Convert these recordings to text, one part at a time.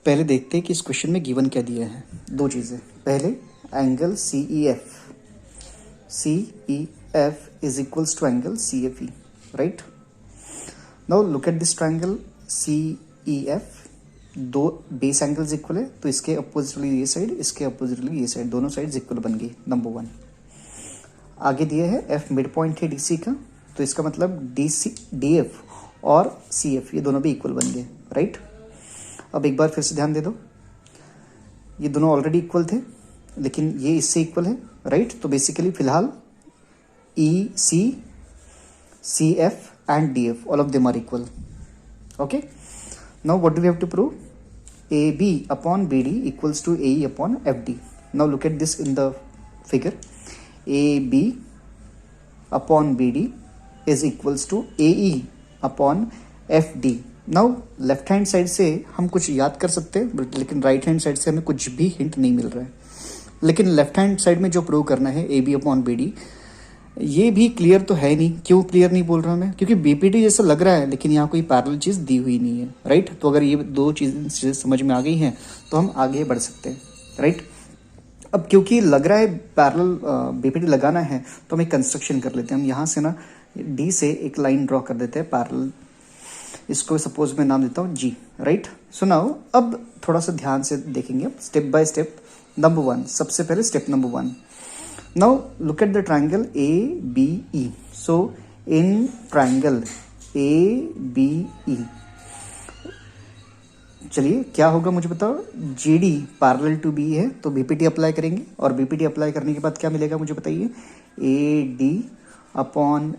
पहले देखते हैं कि इस क्वेश्चन में गिवन क्या दिया है। दो चीज़ें, पहले angle C E F is equals to angle C F E, right. Now look at this triangle C E F, दो बेस एंगल्स इक्वल है तो इसके अपोजिटली ये साइड, इसके अपोजिटली ये साइड, दोनों साइड्स इक्वल बन गई, नंबर वन। आगे दिया है एफ मिड पॉइंट है डी सी का, तो इसका मतलब डी एफ और सी एफ ये दोनों भी इक्वल बन गए, राइट। अब एक बार फिर से ध्यान दे दो, ये दोनों ऑलरेडी इक्वल थे लेकिन ये इससे इक्वल है, राइट। तो बेसिकली फिलहाल E C F and D F all of them are equal, okay. Now what do we have to prove, A B upon B D equals to A E upon F D. Now look at this in the figure, A B upon B D is equals to A E upon F D. Now left hand side से हम कुछ याद कर सकते हैं but लेकिन right hand side से हमें कुछ भी हिंट नहीं मिल रहा है। लेकिन लेफ्ट हैंड साइड में जो प्रूव करना है A B upon B D, ये भी क्लियर तो है नहीं। क्यों क्लियर नहीं बोल रहा मैं, क्योंकि बीपीटी जैसा लग रहा है लेकिन यहाँ कोई पैरेलल चीज़ दी हुई नहीं है, राइट। तो अगर ये दो चीज़ें समझ में आ गई हैं तो हम आगे बढ़ सकते हैं, राइट। अब क्योंकि लग रहा है पैरेलल बीपीटी लगाना है तो हम एक कंस्ट्रक्शन कर लेते हैं। हम यहाँ से ना डी से एक लाइन ड्रॉ कर देते हैं पैरेलल, इसको सपोज मैं नाम देता हूँ जी, राइट। सो नाउ अब थोड़ा सा ध्यान से देखेंगे step by step. Number one, सबसे पहले step number one, now look at the triangle A B E. So in triangle A B E, चलिए क्या होगा मुझे बताओ, G D parallel to B है तो बीपीटी अप्लाई करेंगे और बीपीटी अप्लाई करने के बाद क्या मिलेगा मुझे बताइए, A D upon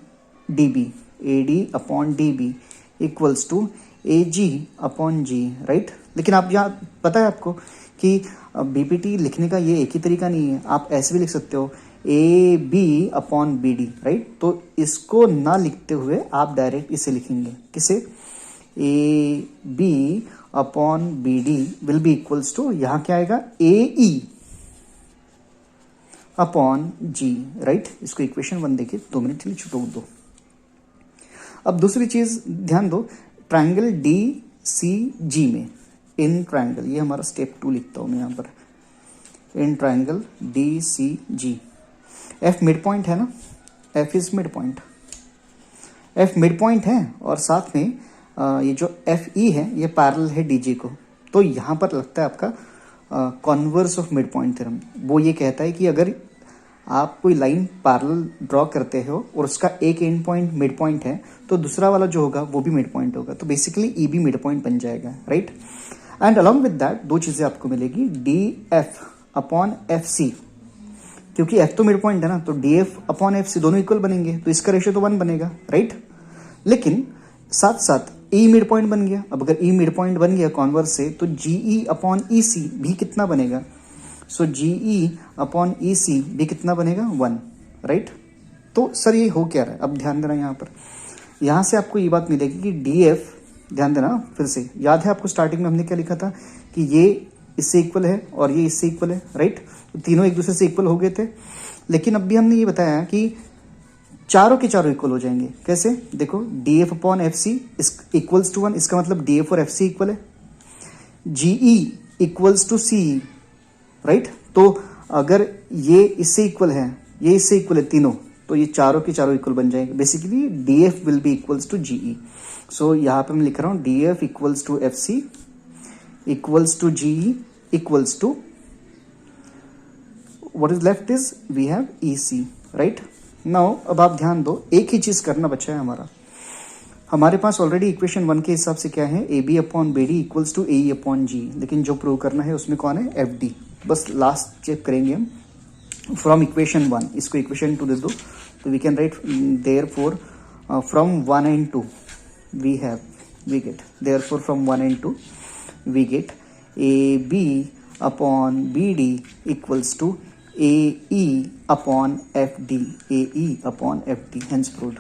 D B, A D upon D B equals to A G upon G, right. लेकिन आप यहाँ पता है आपको कि बीपीटी लिखने का ये एक ही तरीका नहीं है, आप ऐसे भी लिख सकते हो A B upon B D, right. तो इसको ना लिखते हुए आप डायरेक्ट इसे लिखेंगे, किसे, A B upon B D will be equals to, यहाँ क्या आएगा, A E upon G, right. इसको इक्वेशन 1 देखिए, 2 मिनट के लिए छुटो दो। अब दूसरी चीज ध्यान दो, ट्रायंगल डी सी जी में, इन ट्रायंगल, ये हमारा स्टेप 2 लिखता हूं मैं यहाँ पर, in triangle D C G, F mid point है ना, F is mid point, F mid point है और साथ में ये जो एफ ई है ये पैरेलल है डी जी को। तो यहाँ पर लगता है आपका converse of mid point theorem, वो ये कहता है कि अगर आप कोई लाइन पैरेलल ड्रॉ करते हो और उसका एक एंड पॉइंट मिड पॉइंट है तो दूसरा वाला जो होगा वो भी मिड पॉइंट होगा, तो बेसिकली ई भी मिड पॉइंट बन जाएगा, right. And along with that दो चीजें आपको मिलेगी, D F upon F C, क्योंकि एफ तो मिड पॉइंट है ना, तो D F upon F C दोनों इक्वल बनेंगे तो इसका रेशियो तो 1 बनेगा, राइट। लेकिन साथ साथ ई मिड पॉइंट बन गया। अब अगर ई मिड पॉइंट बन गया कॉन्वर्स से तो जी ई अपॉन ई सी भी कितना बनेगा, सो जी ई अपॉन ई सी भी कितना बनेगा, 1, राइट। तो सर ये हो क्या रहा है, अब ध्यान देना यहाँ पर, यहाँ से आपको ये बात मिलेगी कि डी एफ, ध्यान देना फिर से, याद है आपको स्टार्टिंग में हमने क्या लिखा था कि ये इससे इक्वल है और ये इससे इक्वल है, राइट। तो तीनों एक दूसरे से इक्वल हो गए थे, लेकिन अब भी हमने ये बताया कि चारों के चारों इक्वल हो जाएंगे। कैसे, देखो D F upon F C equals to 1, इसका मतलब डी एफ और एफ सी इक्वल है, G E equals to C, right. तो अगर ये इससे इक्वल है, ये इससे इक्वल है तीनों, तो ये चारों के चारों इक्वल बन जाएंगे। Basically D F will be equals to G E. So यहाँ पे मैं लिख रहा हूँ D F equals to F C equals to G E equals to, what is left is we have E C, right. Now अब आप ध्यान दो, एक ही चीज करना बचा है हमारा, हमारे पास ऑलरेडी इक्वेशन 1 के हिसाब से क्या है, A B upon B D equals to A E upon G, लेकिन जो प्रूव करना है उसमें कौन है, एफ डी। बस लास्ट चेक करेंगे हम फ्रॉम इक्वेशन 1, इसको इक्वेशन 2 दे दो तो we can write therefore from 1 and 2 we get, therefore from 1 and 2 we get A B upon B D equals to A E upon F D, A E upon F D, hence proved.